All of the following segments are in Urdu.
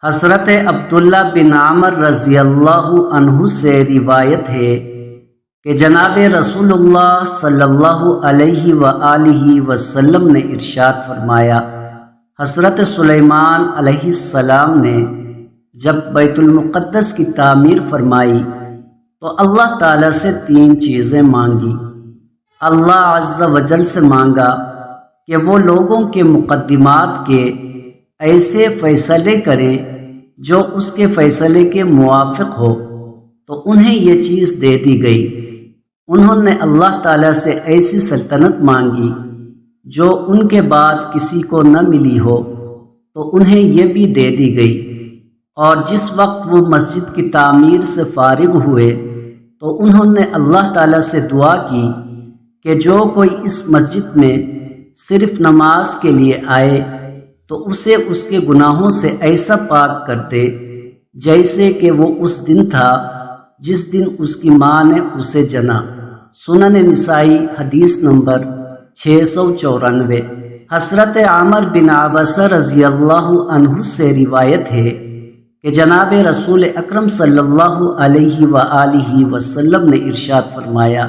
حضرت عبداللہ بن عمر رضی اللہ عنہ سے روایت ہے کہ جناب رسول اللہ صلی اللہ علیہ وآلہ وسلم نے ارشاد فرمایا، حضرت سلیمان علیہ السلام نے جب بیت المقدس کی تعمیر فرمائی تو اللہ تعالیٰ سے 3 چیزیں مانگی۔ اللہ عز و جل سے مانگا کہ وہ لوگوں کے مقدمات کے ایسے فیصلے کریں جو اس کے فیصلے کے موافق ہو، تو انہیں یہ چیز دے دی گئی۔ انہوں نے اللہ تعالیٰ سے ایسی سلطنت مانگی جو ان کے بعد کسی کو نہ ملی ہو، تو انہیں یہ بھی دے دی گئی۔ اور جس وقت وہ مسجد کی تعمیر سے فارغ ہوئے تو انہوں نے اللہ تعالیٰ سے دعا کی کہ جو کوئی اس مسجد میں صرف نماز کے لیے آئے تو اسے اس کے گناہوں سے ایسا پاک کر دے جیسے کہ وہ اس دن تھا جس دن اس کی ماں نے اسے جنا۔ سنن نسائی حدیث نمبر 694۔ حضرت عامر بن عبسہ رضی اللہ عنہ سے روایت ہے کہ جناب رسول اکرم صلی اللہ علیہ وآلہ وسلم نے ارشاد فرمایا،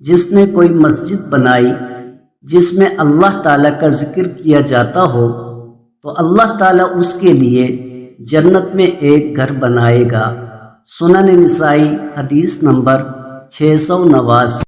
جس نے کوئی مسجد بنائی جس میں اللہ تعالیٰ کا ذکر کیا جاتا ہو تو اللہ تعالیٰ اس کے لیے جنت میں ایک گھر بنائے گا۔ سنن نسائی حدیث نمبر 689۔